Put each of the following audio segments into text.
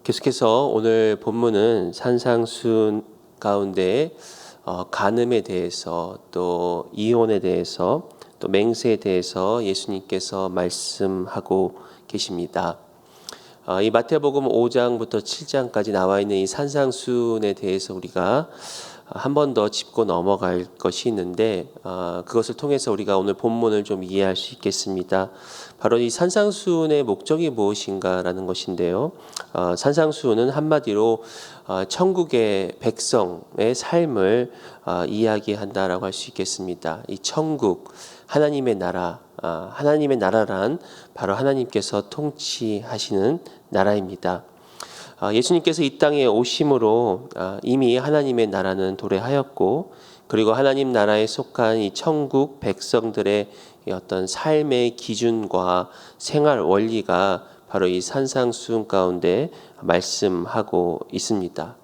계속해서 오늘 본문은 산상수훈 가운데 간음에 대해서 또 이혼에 대해서 또 맹세에 대해서 예수님께서 말씀하고 계십니다. 이 마태복음 5장부터 7장까지 나와 있는 이 산상수훈에 대해서 우리가 한 번 더 짚고 넘어갈 것이 있는데 그것을 통해서 우리가 오늘 본문을 좀 이해할 수 있겠습니다. 바로 이 산상수훈의 목적이 무엇인가라는 것인데요. 산상수훈은 한마디로 천국의 백성의 삶을 이야기한다라고 할 수 있겠습니다. 이 천국, 하나님의 나라, 하나님의 나라란 바로 하나님께서 통치하시는 나라입니다. 예수님께서 이 땅에 오심으로 이미 하나님의 나라는 도래하였고, 그리고 하나님 나라에 속한 이 천국 백성들의 어떤 삶의 기준과 생활 원리가 바로 이 산상수훈 가운데 말씀하고 있습니다.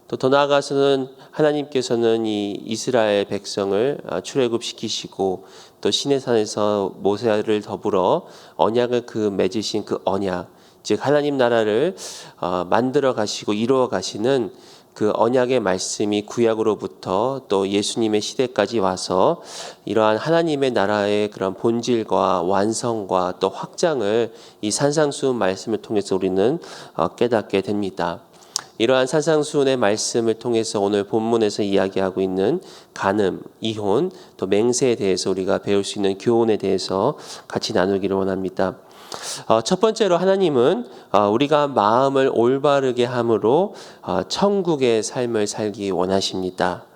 또 더 나아가서는 하나님께서는 이 이스라엘 백성을 출애굽시키시고 또 시내산에서 모세를 더불어 언약을 맺으신 그 언약, 즉 하나님 나라를 만들어 가시고 이루어 가시는 그 언약의 말씀이 구약으로부터 또 예수님의 시대까지 와서 이러한 하나님의 나라의 그런 본질과 완성과 또 확장을 이 산상수훈 말씀을 통해서 우리는 깨닫게 됩니다. 이러한 산상수훈의 말씀을 통해서 오늘 본문에서 이야기하고 있는 간음, 이혼, 또 맹세에 대해서 우리가 배울 수 있는 교훈에 대해서 같이 나누기를 원합니다. 첫 번째로 하나님은 우리가 마음을 올바르게 함으로 천국의 삶을 살기 원하십니다.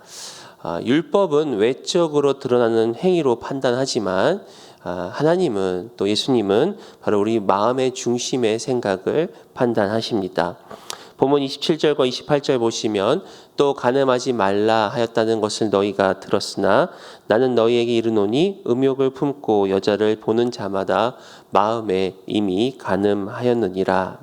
율법은 외적으로 드러나는 행위로 판단하지만 하나님은 또 예수님은 바로 우리 마음의 중심의 생각을 판단하십니다. 본문 27절과 28절 보시면 또 간음하지 말라 하였다는 것을 너희가 들었으나 나는 너희에게 이르노니 음욕을 품고 여자를 보는 자마다 마음에 이미 간음하였느니라.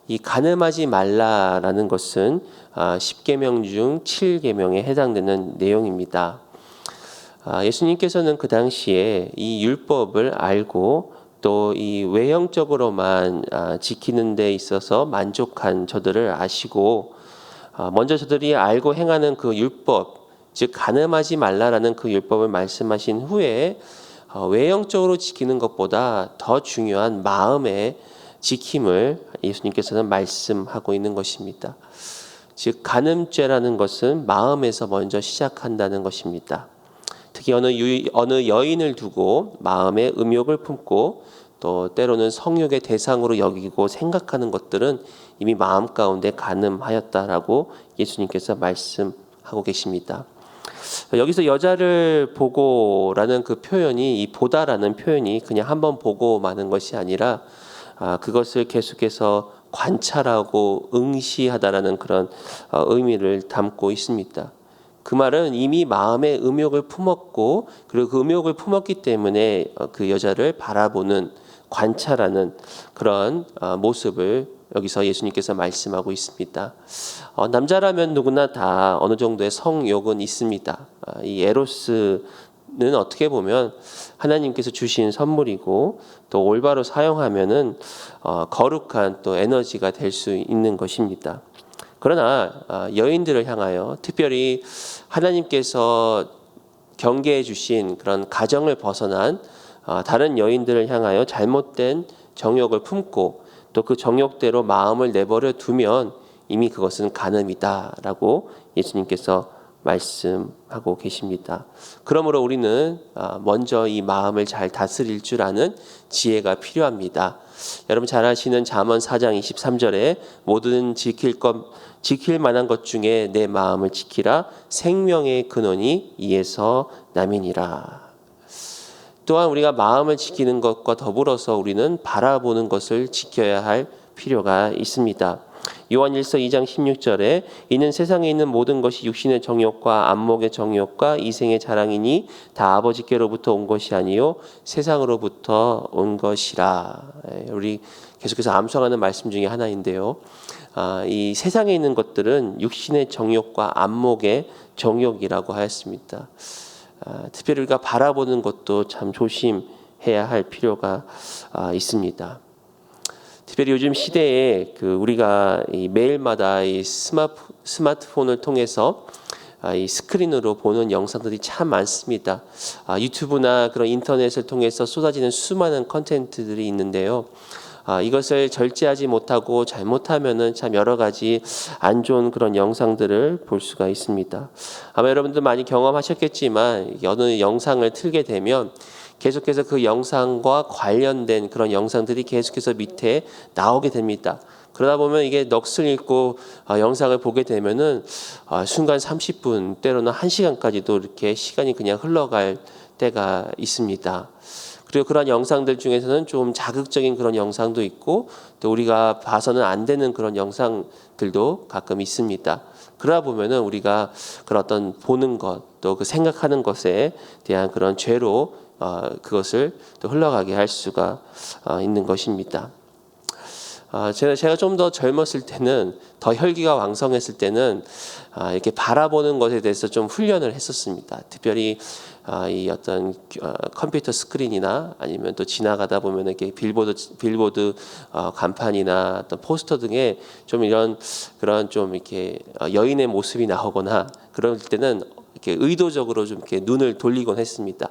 이 간음하지 말라라는 것은 10계명 중 7계명에 해당되는 내용입니다. 예수님께서는 그 당시에 이 율법을 알고 또 이 외형적으로만 지키는 데 있어서 만족한 저들을 아시고 먼저 저들이 알고 행하는 그 율법, 즉 간음하지 말라라는 그 율법을 말씀하신 후에 외형적으로 지키는 것보다 더 중요한 마음의 지킴을 예수님께서는 말씀하고 있는 것입니다. 즉 간음죄라는 것은 마음에서 먼저 시작한다는 것입니다. 특히 어느 여인을 두고 마음에 음욕을 품고 또 때로는 성욕의 대상으로 여기고 생각하는 것들은 이미 마음 가운데 간음하였다라고 예수님께서 말씀하고 계십니다. 여기서 여자를 보고라는 그 표현이, 이 보다라는 표현이 그냥 한번 보고 마는 것이 아니라 그것을 계속해서 관찰하고 응시하다라는 그런 의미를 담고 있습니다. 그 말은 이미 마음에 음욕을 품었고, 그리고 그 음욕을 품었기 때문에 그 여자를 바라보는, 관찰하는 그런 모습을 여기서 예수님께서 말씀하고 있습니다. 남자라면 누구나 다 어느 정도의 성욕은 있습니다. 이 에로스는 어떻게 보면 하나님께서 주신 선물이고 또 올바로 사용하면은 거룩한 또 에너지가 될 수 있는 것입니다. 그러나 여인들을 향하여 특별히 하나님께서 경계해 주신 그런 가정을 벗어난 다른 여인들을 향하여 잘못된 정욕을 품고 또 그 정욕대로 마음을 내버려 두면 이미 그것은 간음이다라고 예수님께서 말씀하고 계십니다. 그러므로 우리는 먼저 이 마음을 잘 다스릴 줄 아는 지혜가 필요합니다. 여러분 잘 아시는 잠언 4장 23절에 모든 지킬 만한 것 중에 내 마음을 지키라 생명의 근원이 이에서 남이니라. 또한 우리가 마음을 지키는 것과 더불어서 우리는 바라보는 것을 지켜야 할 필요가 있습니다. 요한일서 2장 16절에 이는 세상에 있는 모든 것이 육신의 정욕과 안목의 정욕과 이생의 자랑이니 다 아버지께로부터 온 것이 아니요 세상으로부터 온 것이라. 우리 계속해서 암송하는 말씀 중에 하나인데요. 이 세상에 있는 것들은 육신의 정욕과 안목의 정욕이라고 하였습니다. 특별히 우리가 바라보는 것도 참 조심해야 할 필요가 있습니다. 특별히 요즘 시대에 우리가 매일마다 이 스마트폰을 통해서 이 스크린으로 보는 영상들이 참 많습니다. 유튜브나 그런 인터넷을 통해서 쏟아지는 수많은 컨텐츠들이 있는데요. 이것을 절제하지 못하고 잘못하면은 참 여러 가지 안 좋은 그런 영상들을 볼 수가 있습니다. 아마 여러분들 많이 경험하셨겠지만 어느 영상을 틀게 되면 계속해서 그 영상과 관련된 그런 영상들이 계속해서 밑에 나오게 됩니다. 그러다 보면 이게 넋을 잃고 영상을 보게 되면은 순간 30분 때로는 1시간까지도 이렇게 시간이 그냥 흘러갈 때가 있습니다. 그리고 그런 영상들 중에서는 좀 자극적인 그런 영상도 있고 또 우리가 봐서는 안 되는 그런 영상들도 가끔 있습니다. 그러다 보면은 우리가 그런 어떤 보는 것 또 그 생각하는 것에 대한 그런 죄로 그것을 또 흘러가게 할 수가 있는 것입니다. 제가 좀 더 젊었을 때는 더 혈기가 왕성했을 때는 이렇게 바라보는 것에 대해서 좀 훈련을 했었습니다. 특별히 이 어떤 컴퓨터 스크린이나 아니면 또 지나가다 보면 이렇게 빌보드 간판이나 어떤 포스터 등에 좀 이런 그런 좀 이렇게 여인의 모습이 나오거나 그럴 때는 이렇게 의도적으로 좀 이렇게 눈을 돌리곤 했습니다.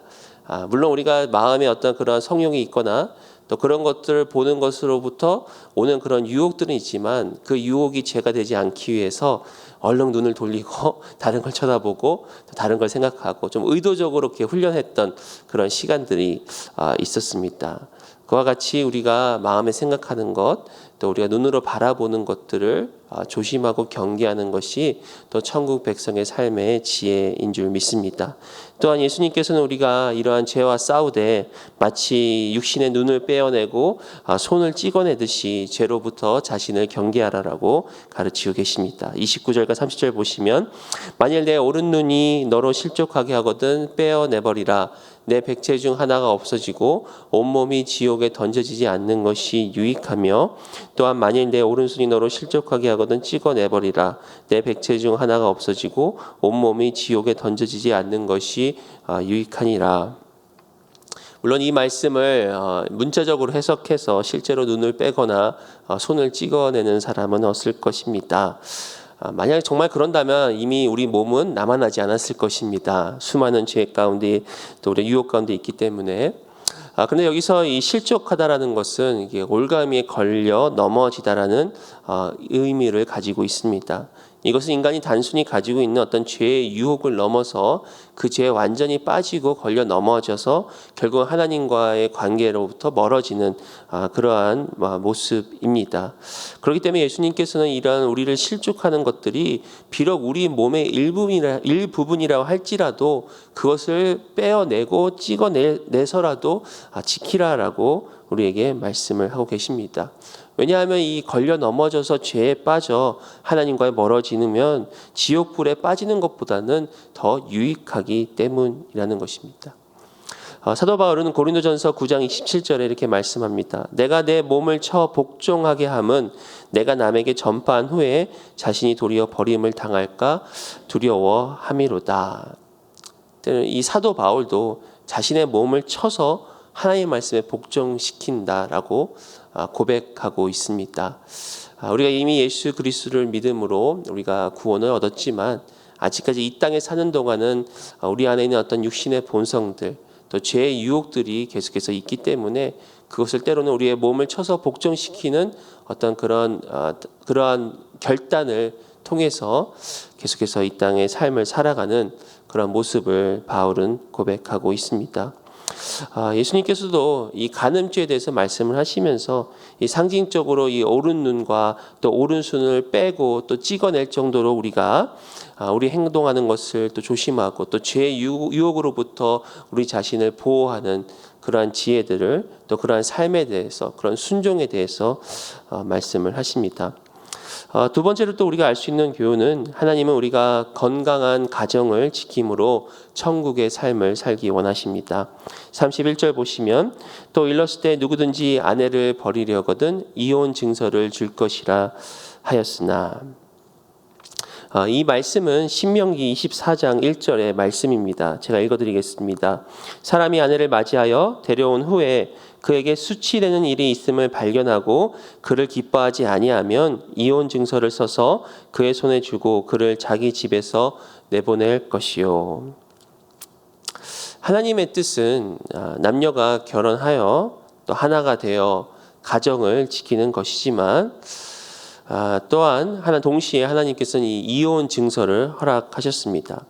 물론 우리가 마음에 어떤 그런 성욕이 있거나 또 그런 것들을 보는 것으로부터 오는 그런 유혹들은 있지만 그 유혹이 죄가 되지 않기 위해서 얼른 눈을 돌리고 다른 걸 쳐다보고 다른 걸 생각하고 좀 의도적으로 이렇게 훈련했던 그런 시간들이 있었습니다. 그와 같이 우리가 마음에 생각하는 것, 또 우리가 눈으로 바라보는 것들을 조심하고 경계하는 것이 또 천국 백성의 삶의 지혜인 줄 믿습니다. 또한 예수님께서는 우리가 이러한 죄와 싸우되 마치 육신의 눈을 빼어내고 손을 찍어내듯이 죄로부터 자신을 경계하라라고 가르치고 계십니다. 29절과 30절 보시면 만일 내 오른 눈이 너로 실족하게 하거든 빼어내버리라. 내 백체 중 하나가 없어지고 온몸이 지옥에 던져지지 않는 것이 유익하며 또한 만일 내 오른손이 너로 실족하게 하거든 찍어내버리라. 내 백체 중 하나가 없어지고 온몸이 지옥에 던져지지 않는 것이 유익하니라. 물론 이 말씀을 문자적으로 해석해서 실제로 눈을 빼거나 손을 찍어내는 사람은 없을 것입니다. 만약 정말 그런다면 이미 우리 몸은 남아나지 않았을 것입니다. 수많은 죄 가운데 또 우리 유혹 가운데 있기 때문에. 그런데 여기서 이 실족하다라는 것은 이게 올가미에 걸려 넘어지다라는 의미를 가지고 있습니다. 이것은 인간이 단순히 가지고 있는 어떤 죄의 유혹을 넘어서 그 죄에 완전히 빠지고 걸려 넘어져서 결국 하나님과의 관계로부터 멀어지는 그러한 모습입니다. 그렇기 때문에 예수님께서는 이러한 우리를 실족하는 것들이 비록 우리 몸의 일부분이라고 할지라도 그것을 빼어내고 찍어내서라도 지키라라고 우리에게 말씀을 하고 계십니다. 왜냐하면 이 걸려 넘어져서 죄에 빠져 하나님과의 멀어지면 지옥불에 빠지는 것보다는 더 유익하기 때문이라는 것입니다. 사도 바울은 고린도전서 9장 27절에 이렇게 말씀합니다. 내가 내 몸을 쳐 복종하게 함은 내가 남에게 전파한 후에 자신이 도리어 버림을 당할까 두려워함이로다. 이 사도 바울도 자신의 몸을 쳐서 하나님의 말씀에 복종시킨다라고 고백하고 있습니다. 우리가 이미 예수 그리스도를 믿음으로 우리가 구원을 얻었지만 아직까지 이 땅에 사는 동안은 우리 안에 있는 어떤 육신의 본성들 또 죄의 유혹들이 계속해서 있기 때문에 그것을 때로는 우리의 몸을 쳐서 복종시키는 어떤 그러한 결단을 통해서 계속해서 이 땅의 삶을 살아가는 그런 모습을 바울은 고백하고 있습니다. 예수님께서도 이 간음죄에 대해서 말씀을 하시면서 이 상징적으로 이 오른 눈과 또 오른손을 빼고 또 찍어낼 정도로 우리가 우리 행동하는 것을 또 조심하고 또 죄의 유혹으로부터 우리 자신을 보호하는 그러한 지혜들을 또 그러한 삶에 대해서 그런 순종에 대해서 말씀을 하십니다. 두 번째로 또 우리가 알 수 있는 교훈은 하나님은 우리가 건강한 가정을 지킴으로 천국의 삶을 살기 원하십니다. 31절 보시면 또 일렀을 때 누구든지 아내를 버리려거든 이혼 증서를 줄 것이라 하였으나 이 말씀은 신명기 24장 1절의 말씀입니다. 제가 읽어드리겠습니다. 사람이 아내를 맞이하여 데려온 후에 그에게 수치되는 일이 있음을 발견하고 그를 기뻐하지 아니하면 이혼 증서를 써서 그의 손에 주고 그를 자기 집에서 내보낼 것이요. 하나님의 뜻은 남녀가 결혼하여 또 하나가 되어 가정을 지키는 것이지만 또한 동시에 하나님께서는 이 이혼 증서를 허락하셨습니다.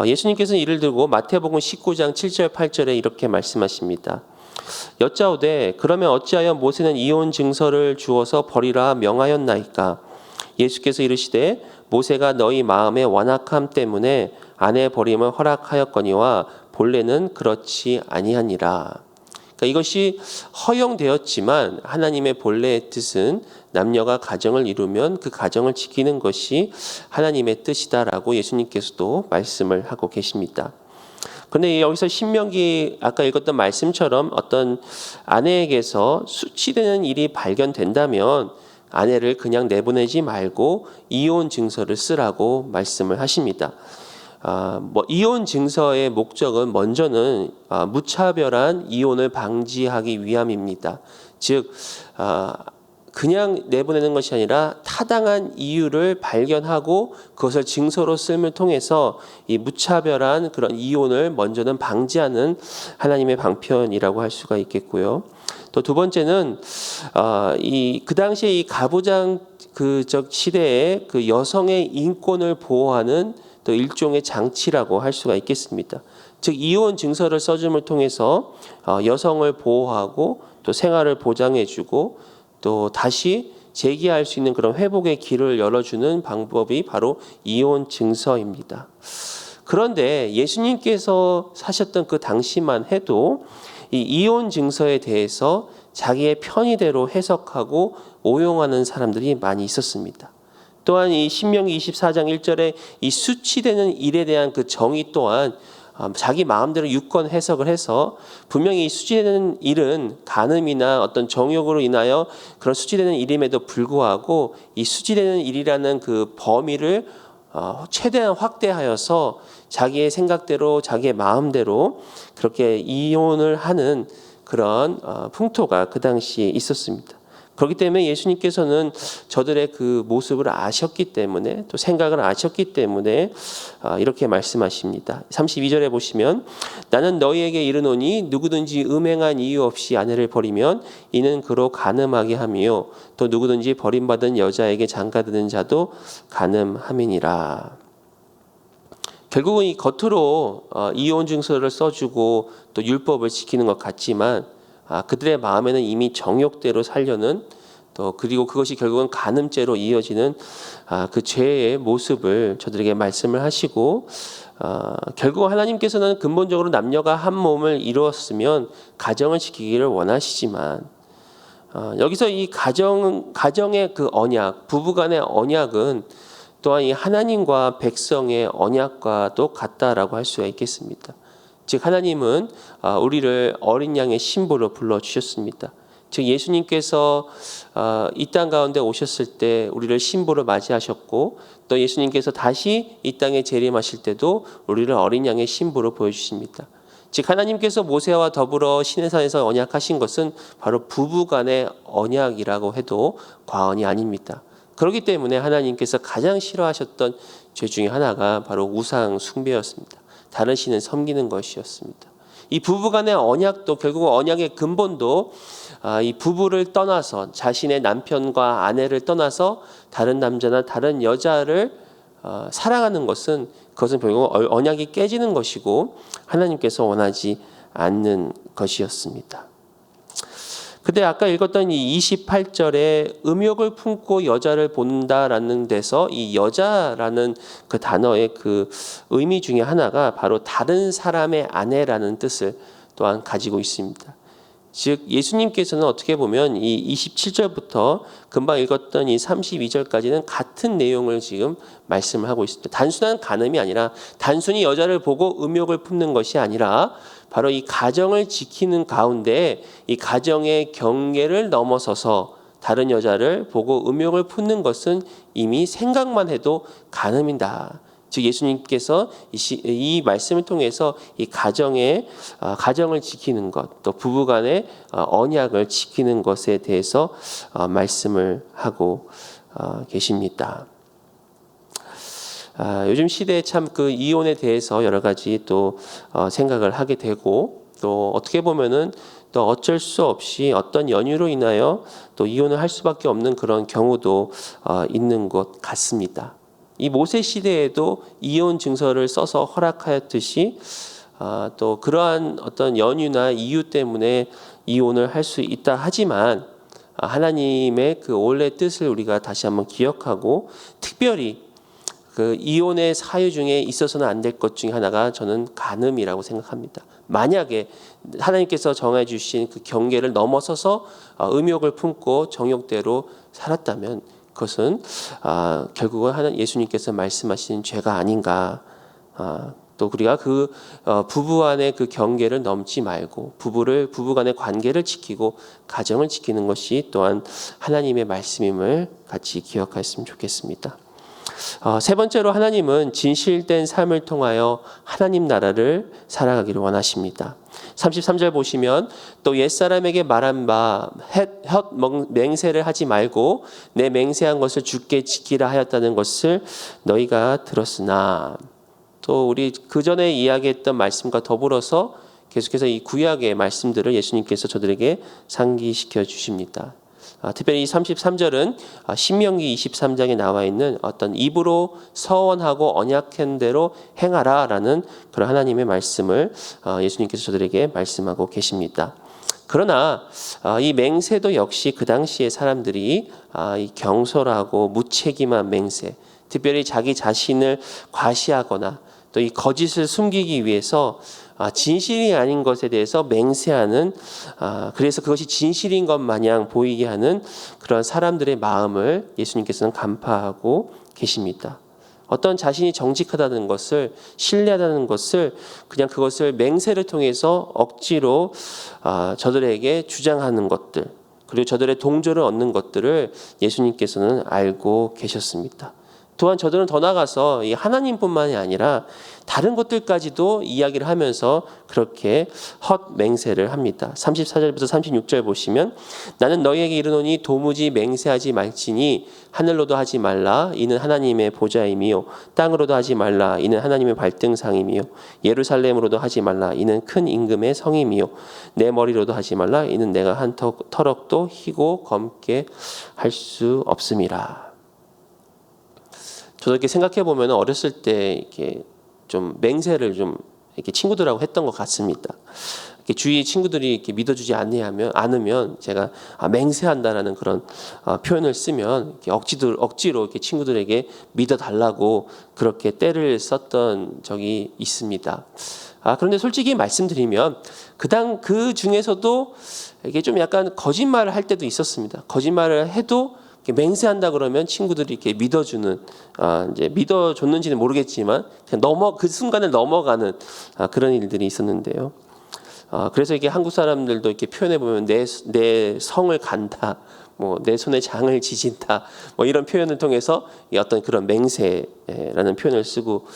예수님께서는 이를 들고 마태복음 19장 7절 8절에 이렇게 말씀하십니다. 여짜오되 그러면 어찌하여 모세는 이혼 증서를 주어서 버리라 명하였나이까? 예수께서 이르시되 모세가 너희 마음의 완악함 때문에 아내 버림을 허락하였거니와 본래는 그렇지 아니하니라. 그러니까 이것이 허용되었지만 하나님의 본래의 뜻은 남녀가 가정을 이루면 그 가정을 지키는 것이 하나님의 뜻이다라고 예수님께서도 말씀을 하고 계십니다. 그런데 여기서 신명기 아까 읽었던 말씀처럼 어떤 아내에게서 수치되는 일이 발견된다면 아내를 그냥 내보내지 말고 이혼 증서를 쓰라고 말씀을 하십니다. 이혼 증서의 목적은 먼저는 무차별한 이혼을 방지하기 위함입니다. 즉 그냥 내보내는 것이 아니라 타당한 이유를 발견하고 그것을 증서로 씀을 통해서 이 무차별한 그런 이혼을 먼저는 방지하는 하나님의 방편이라고 할 수가 있겠고요. 또 두 번째는 그 당시에 이 가부장 그적 시대에 그 여성의 인권을 보호하는 또 일종의 장치라고 할 수가 있겠습니다. 즉 이혼 증서를 써줌을 통해서 여성을 보호하고 또 생활을 보장해주고 또 다시 재기할 수 있는 그런 회복의 길을 열어주는 방법이 바로 이혼 증서입니다. 그런데 예수님께서 사셨던 그 당시만 해도 이 이혼 증서에 대해서 자기의 편의대로 해석하고 오용하는 사람들이 많이 있었습니다. 또한 이 신명기 24장 1절에 이 수치되는 일에 대한 그 정의 또한 자기 마음대로 유권 해석을 해서 분명히 이 수치되는 일은 간음이나 어떤 정욕으로 인하여 그런 수치되는 일임에도 불구하고 이 수치되는 일이라는 그 범위를 최대한 확대하여서 자기의 생각대로 자기의 마음대로 그렇게 이혼을 하는 그런 풍토가 그 당시에 있었습니다. 그렇기 때문에 예수님께서는 저들의 그 모습을 아셨기 때문에 또 생각을 아셨기 때문에 이렇게 말씀하십니다. 32절에 보시면 나는 너희에게 이르노니 누구든지 음행한 이유 없이 아내를 버리면 이는 그로 간음하게 하며 또 누구든지 버림받은 여자에게 장가드는 자도 간음함이니라. 결국은 이 겉으로 이혼 증서를 써주고 또 율법을 지키는 것 같지만 그들의 마음에는 이미 정욕대로 살려는 또 그리고 그것이 결국은 간음죄로 이어지는 그 죄의 모습을 저들에게 말씀을 하시고 결국 하나님께서는 근본적으로 남녀가 한 몸을 이루었으면 가정을 지키기를 원하시지만 여기서 이 가정의 그 언약, 부부간의 언약은 또한 이 하나님과 백성의 언약과도 같다라고 할 수가 있겠습니다. 즉 하나님은 우리를 어린 양의 신부로 불러주셨습니다. 즉 예수님께서 이 땅 가운데 오셨을 때 우리를 신부로 맞이하셨고 또 예수님께서 다시 이 땅에 재림하실 때도 우리를 어린 양의 신부로 보여주십니다. 즉 하나님께서 모세와 더불어 시내산에서 언약하신 것은 바로 부부간의 언약이라고 해도 과언이 아닙니다. 그렇기 때문에 하나님께서 가장 싫어하셨던 죄 중에 하나가 바로 우상 숭배였습니다. 다른 신을 섬기는 것이었습니다. 이 부부간의 언약도 결국 언약의 근본도 이 부부를 떠나서 자신의 남편과 아내를 떠나서 다른 남자나 다른 여자를 사랑하는 것은 그것은 결국 언약이 깨지는 것이고 하나님께서 원하지 않는 것이었습니다. 근데 아까 읽었던 이 28절에 음욕을 품고 여자를 본다라는 데서 이 여자라는 그 단어의 그 의미 중에 하나가 바로 다른 사람의 아내라는 뜻을 또한 가지고 있습니다. 즉 예수님께서는 어떻게 보면 이 27절부터 금방 읽었던 이 32절까지는 같은 내용을 지금 말씀을 하고 있습니다. 단순한 간음이 아니라 단순히 여자를 보고 음욕을 품는 것이 아니라 바로 이 가정을 지키는 가운데 이 가정의 경계를 넘어서서 다른 여자를 보고 음욕을 품는 것은 이미 생각만 해도 간음이다. 즉 예수님께서 이 말씀을 통해서 이 가정을 지키는 것, 또 부부간의 언약을 지키는 것에 대해서 말씀을 하고 계십니다. 요즘 시대에 참 그 이혼에 대해서 여러 가지 또 생각을 하게 되고, 또 어떻게 보면은 또 어쩔 수 없이 어떤 연유로 인하여 또 이혼을 할 수밖에 없는 그런 경우도 있는 것 같습니다. 이 모세 시대에도 이혼 증서를 써서 허락하였듯이 또 그러한 어떤 연유나 이유 때문에 이혼을 할 수 있다 하지만, 하나님의 그 원래 뜻을 우리가 다시 한번 기억하고, 특별히 그 이혼의 사유 중에 있어서는 안 될 것 중에 하나가 저는 간음이라고 생각합니다. 만약에 하나님께서 정해 주신 그 경계를 넘어서서 음욕을 품고 정욕대로 살았다면 그것은 결국은 예수님께서 말씀하신 죄가 아닌가. 또 우리가 그 부부 안의 그 경계를 넘지 말고 부부간의 관계를 지키고 가정을 지키는 것이 또한 하나님의 말씀임을 같이 기억했으면 좋겠습니다. 세 번째로, 하나님은 진실된 삶을 통하여 하나님 나라를 살아가기를 원하십니다. 33절 보시면, 또 옛사람에게 말한 바 혓 맹세를 하지 말고 내 맹세한 것을 주께 지키라 하였다는 것을 너희가 들었으나, 또 우리 그 전에 이야기했던 말씀과 더불어서 계속해서 이 구약의 말씀들을 예수님께서 저들에게 상기시켜 주십니다. 특별히 이 33절은 신명기 23장에 나와 있는 어떤 입으로 서원하고 언약한 대로 행하라라는 그런 하나님의 말씀을 예수님께서 저들에게 말씀하고 계십니다. 그러나 이 맹세도 역시 그 당시의 사람들이 이 경솔하고 무책임한 맹세, 특별히 자기 자신을 과시하거나 또 이 거짓을 숨기기 위해서 진실이 아닌 것에 대해서 맹세하는, 그래서 그것이 진실인 것 마냥 보이게 하는 그런 사람들의 마음을 예수님께서는 간파하고 계십니다. 어떤 자신이 정직하다는 것을, 신뢰하다는 것을 그냥 그것을 맹세를 통해서 억지로 저들에게 주장하는 것들, 그리고 저들의 동조를 얻는 것들을 예수님께서는 알고 계셨습니다. 또한 저들은 더 나아가서 이 하나님뿐만이 아니라 다른 것들까지도 이야기를 하면서 그렇게 헛맹세를 합니다. 34절부터 36절 보시면, 나는 너희에게 이르노니 도무지 맹세하지 말지니 하늘로도 하지 말라 이는 하나님의 보좌임이요, 땅으로도 하지 말라 이는 하나님의 발등상임이요, 예루살렘으로도 하지 말라 이는 큰 임금의 성임이요, 내 머리로도 하지 말라 이는 내가 한 터럭도 희고 검게 할 수 없음이라. 저도 이렇게 생각해 보면 어렸을 때 이렇게 좀 맹세를 좀 이렇게 친구들하고 했던 것 같습니다. 이렇게 주위 친구들이 이렇게 믿어주지 않으면 제가 맹세한다라는 그런 표현을 쓰면 이렇게 억지로 이렇게 친구들에게 믿어달라고 그렇게 때를 썼던 적이 있습니다. 그런데 솔직히 말씀드리면 그 중에서도 이게 좀 약간 거짓말을 할 때도 있었습니다. 거짓말을 해도 맹세한다 그러면 친구들이 이렇게 믿어주는, 이제 믿어줬는지는 모르겠지만 그냥 그 순간을 넘어가는 그런 일들이 있었는데요. 그래서 이게 한국 사람들도 이렇게 표현해 보면 내 성을 간다, 뭐 내 손에 장을 지진다, 뭐 이런 표현을 통해서 어떤 그런 맹세라는 표현을 쓰고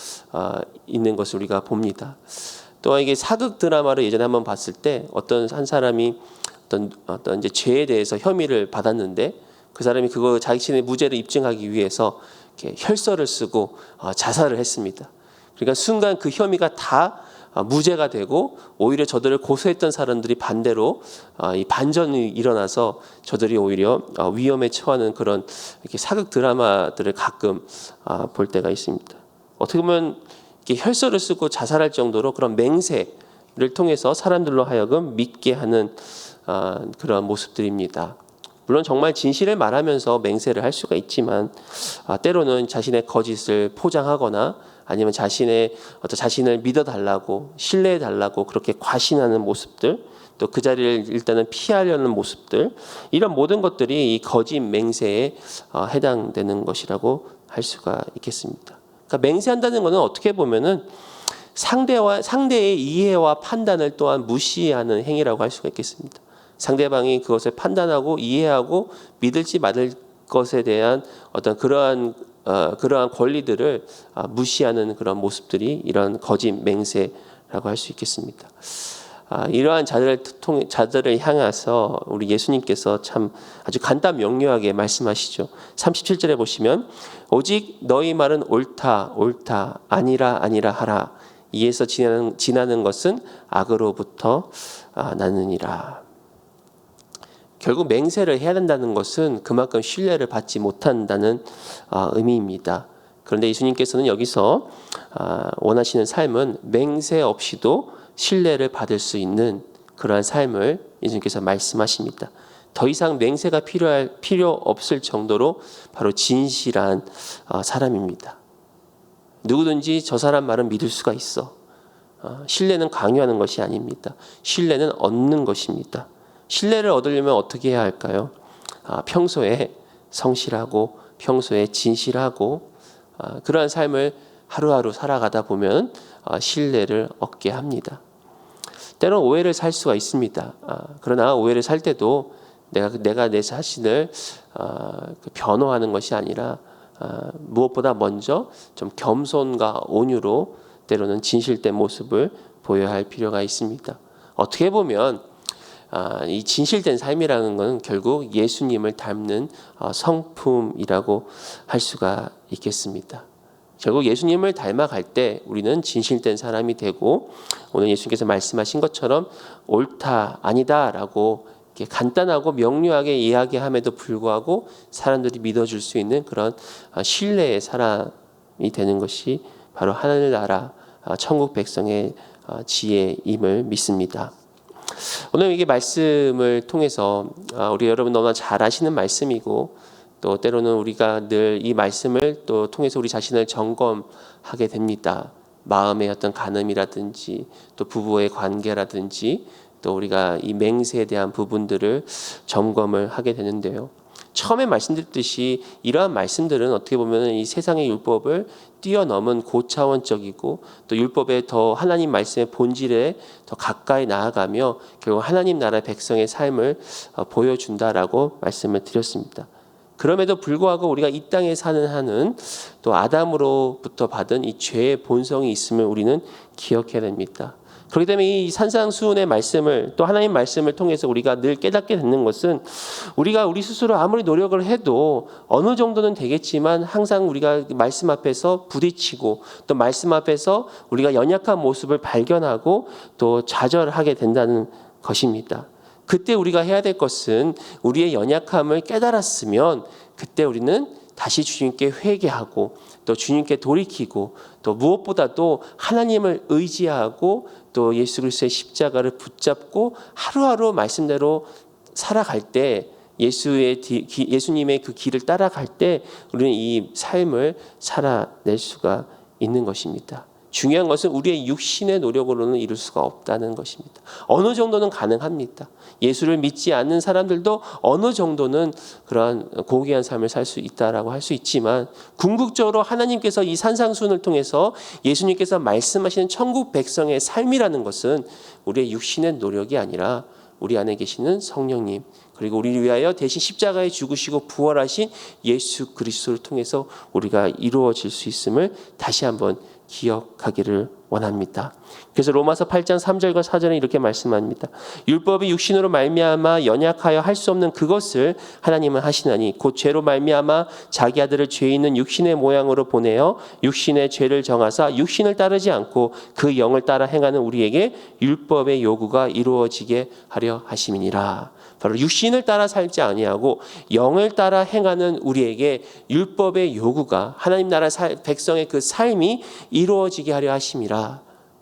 있는 것을 우리가 봅니다. 또한 이게 사극 드라마를 예전에 한번 봤을 때 어떤 한 사람이 어떤 이제 죄에 대해서 혐의를 받았는데, 그 사람이 그거 자신의 무죄를 입증하기 위해서 이렇게 혈서를 쓰고 자살을 했습니다. 그러니까 순간 그 혐의가 다 무죄가 되고, 오히려 저들을 고소했던 사람들이 반대로 이 반전이 일어나서 저들이 오히려 위험에 처하는 그런 이렇게 사극 드라마들을 가끔 볼 때가 있습니다. 어떻게 보면 이렇게 혈서를 쓰고 자살할 정도로 그런 맹세를 통해서 사람들로 하여금 믿게 하는 그런 모습들입니다. 물론 정말 진실을 말하면서 맹세를 할 수가 있지만, 때로는 자신의 거짓을 포장하거나 아니면 자신을 믿어달라고, 신뢰해달라고 그렇게 과신하는 모습들, 또 그 자리를 일단은 피하려는 모습들, 이런 모든 것들이 이 거짓 맹세에 해당되는 것이라고 할 수가 있겠습니다. 그러니까 맹세한다는 것은 어떻게 보면은 상대의 이해와 판단을 또한 무시하는 행위라고 할 수가 있겠습니다. 상대방이 그것을 판단하고 이해하고 믿을지 것에 대한 어떤 그러한 권리들을 무시하는 그런 모습들이 이런 거짓 맹세라고 할 수 있겠습니다. 이러한 자들을 향해서 우리 예수님께서 참 아주 간단 명료하게 말씀하시죠. 37절에 보시면 오직 너희 말은 옳다 옳다 아니라 아니라 하라. 이에서 지나는 것은 악으로부터 나느니라. 결국 맹세를 해야 된다는 것은 그만큼 신뢰를 받지 못한다는 의미입니다. 그런데 예수님께서는 여기서 원하시는 삶은 맹세 없이도 신뢰를 받을 수 있는 그러한 삶을 예수님께서 말씀하십니다. 더 이상 맹세가 필요 없을 정도로 바로 진실한 사람입니다. 누구든지 저 사람 말은 믿을 수가 있어. 신뢰는 강요하는 것이 아닙니다. 신뢰는 얻는 것입니다. 신뢰를 얻으려면 어떻게 해야 할까요? 평소에 성실하고 평소에 진실하고 그러한 삶을 하루하루 살아가다 보면 신뢰를 얻게 합니다. 때로는 오해를 살 수가 있습니다. 그러나 오해를 살 때도 내가 내 자신을 변호하는 것이 아니라 무엇보다 먼저 좀 겸손과 온유로 때로는 진실된 모습을 보여야 할 필요가 있습니다. 어떻게 보면 이 진실된 삶이라는 것은 결국 예수님을 닮는 성품이라고 할 수가 있겠습니다. 결국 예수님을 닮아갈 때 우리는 진실된 사람이 되고 오늘 예수님께서 말씀하신 것처럼 옳다 아니다라고 이렇게 간단하고 명료하게 이야기함에도 불구하고 사람들이 믿어줄 수 있는 그런 신뢰의 사람이 되는 것이 바로 하늘나라 천국 백성의 지혜임을 믿습니다. 오늘 이게 말씀을 통해서 우리 여러분 너무나 잘 아시는 말씀이고 또 때로는 우리가 늘 이 말씀을 또 통해서 우리 자신을 점검하게 됩니다. 마음의 어떤 간음이라든지 또 부부의 관계라든지 또 우리가 이 맹세에 대한 부분들을 점검을 하게 되는데요. 처음에 말씀드렸듯이 이러한 말씀들은 어떻게 보면 이 세상의 율법을 뛰어넘은 고차원적이고 또 율법의 더 하나님 말씀의 본질에 더 가까이 나아가며 결국 하나님 나라 백성의 삶을 보여준다라고 말씀을 드렸습니다. 그럼에도 불구하고 우리가 이 땅에 사는 한은 또 아담으로부터 받은 이 죄의 본성이 있음을 우리는 기억해야 됩니다. 그렇기 때문에 이 산상수훈의 말씀을 또 하나님 말씀을 통해서 우리가 늘 깨닫게 되는 것은 우리가 우리 스스로 아무리 노력을 해도 어느 정도는 되겠지만 항상 우리가 말씀 앞에서 부딪히고 또 말씀 앞에서 우리가 연약한 모습을 발견하고 또 좌절하게 된다는 것입니다. 그때 우리가 해야 될 것은 우리의 연약함을 깨달았으면 그때 우리는 다시 주님께 회개하고 또 주님께 돌이키고 또 무엇보다도 하나님을 의지하고 또 예수 그리스도의 십자가를 붙잡고 하루하루 말씀대로 살아갈 때 예수님의 그 길을 따라갈 때 우리는 이 삶을 살아낼 수가 있는 것입니다. 중요한 것은 우리의 육신의 노력으로는 이룰 수가 없다는 것입니다. 어느 정도는 가능합니다. 예수를 믿지 않는 사람들도 어느 정도는 그러한 고귀한 삶을 살 수 있다라고 할 수 있지만 궁극적으로 하나님께서 이 산상수훈을 통해서 예수님께서 말씀하시는 천국 백성의 삶이라는 것은 우리의 육신의 노력이 아니라 우리 안에 계시는 성령님 그리고 우리를 위하여 대신 십자가에 죽으시고 부활하신 예수 그리스도를 통해서 우리가 이루어질 수 있음을 다시 한번 기억하기를 원합니다. 그래서 로마서 8장 3절과 4절에 이렇게 말씀합니다. 율법이 육신으로 말미암아 연약하여 할 수 없는 그것을 하나님은 하시나니 곧 죄로 말미암아 자기 아들을 죄 있는 육신의 모양으로 보내어 육신의 죄를 정하사 육신을 따르지 않고 그 영을 따라 행하는 우리에게 율법의 요구가 이루어지게 하려 하심이니라. 바로 육신을 따라 살지 아니하고 영을 따라 행하는 우리에게 율법의 요구가 하나님 나라 백성의 그 삶이 이루어지게 하려 하심이라.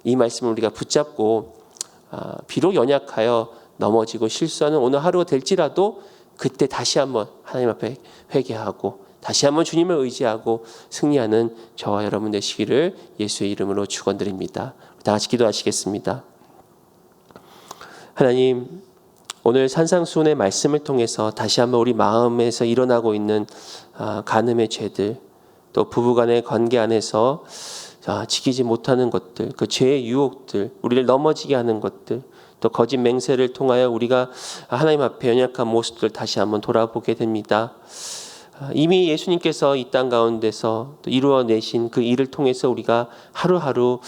이 말씀을 우리가 붙잡고 비록 연약하여 넘어지고 실수하는 오늘 하루가 될지라도 그때 다시 한번 하나님 앞에 회개하고 다시 한번 주님을 의지하고 승리하는 저와 여러분 되시기를 예수의 이름으로 축원드립니다. 다 같이 기도하시겠습니다. 하나님, 오늘 산상수훈의 말씀을 통해서 다시 한번 우리 마음에서 일어나고 있는 간음의 죄들, 또 부부간의 관계 안에서 지키지 못하는 것들, 그 죄의 유혹들, 우리를 넘어지게 하는 것들, 또 거짓 맹세를 통하여 우리가 하나님 앞에 연약한 모습들 다시 한번 돌아보게 됩니다. 이미 예수님께서 이 땅 가운데서 또 이루어내신 그 일을 통해서 우리가 하루하루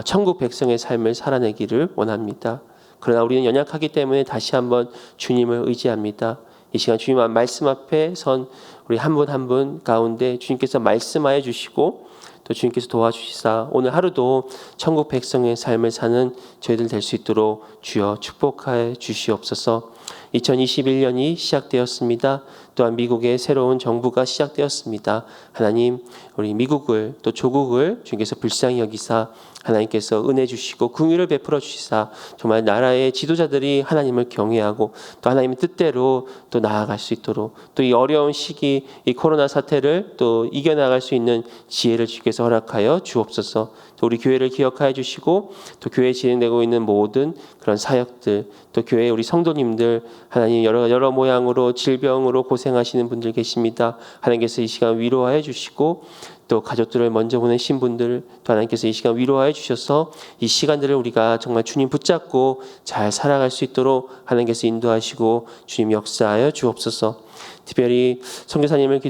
천국 백성의 삶을 살아내기를 원합니다. 그러나 우리는 연약하기 때문에 다시 한번 주님을 의지합니다. 이 시간 주님 말씀 앞에 선 우리 한 분 한 분 가운데 주님께서 말씀하여 주시고 또 주님께서 도와주시사 오늘 하루도 천국 백성의 삶을 사는 저희들 될 수 있도록 주여 축복하여 주시옵소서. 2021년이 시작되었습니다. 또한 미국의 새로운 정부가 시작되었습니다. 하나님, 우리 미국을 또 조국을 주님께서 불쌍히 여기사 하나님께서 은혜 주시고 긍휼을 베풀어 주시사 정말 나라의 지도자들이 하나님을 경외하고 또 하나님의 뜻대로 또 나아갈 수 있도록 또 이 어려운 시기 이 코로나 사태를 또 이겨나갈 수 있는 지혜를 주께서 허락하여 주옵소서. 또 우리 교회를 기억하여 주시고 또 교회에 진행되고 있는 모든 그런 사역들 또 교회 우리 성도님들 하나님 여러 모양으로 질병으로 고생하시는 분들 계십니다. 하나님께서 이 시간 위로하여 주시고 또 가족들을 먼저 보내신 분들 또 하나님께서 이 시간 위로하여 주셔서 이 시간들을 우리가 정말 주님 붙잡고 잘 살아갈 수 있도록 하나님께서 인도하시고 주님 역사하여 주옵소서. 특별히 선교사님을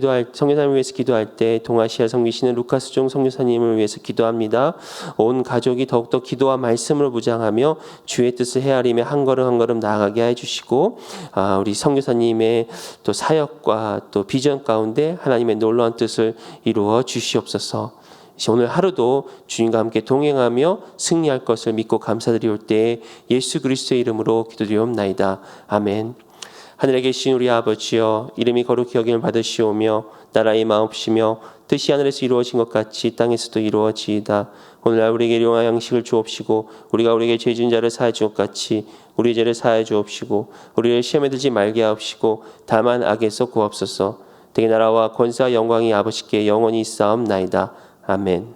위해서 기도할 때 동아시아 섬기시는 루카스 종 선교사님을 위해서 기도합니다. 온 가족이 더욱더 기도와 말씀으로 무장하며 주의 뜻을 헤아리며 한 걸음 한 걸음 나아가게 해주시고 우리 선교사님의 또 사역과 또 비전 가운데 하나님의 놀라운 뜻을 이루어 주시옵소서. 오늘 하루도 주님과 함께 동행하며 승리할 것을 믿고 감사드리올 때 예수 그리스도의 이름으로 기도드리옵나이다. 아멘. 하늘에 계신 우리 아버지여 이름이 거룩히 여김을 받으시오며 나라의 마옵시며 뜻이 하늘에서 이루어진 것 같이 땅에서도 이루어지이다. 오늘날 우리에게 일용할 양식을 주옵시고 우리가 우리에게 죄 지은 자를 사하여 준 것 같이 우리 죄를 사하여 주옵시고 우리를 시험에 들지 말게 하옵시고 다만 악에서 구하옵소서. 되게 나라와 권세와 영광이 아버지께 영원히 있사옵나이다. 아멘.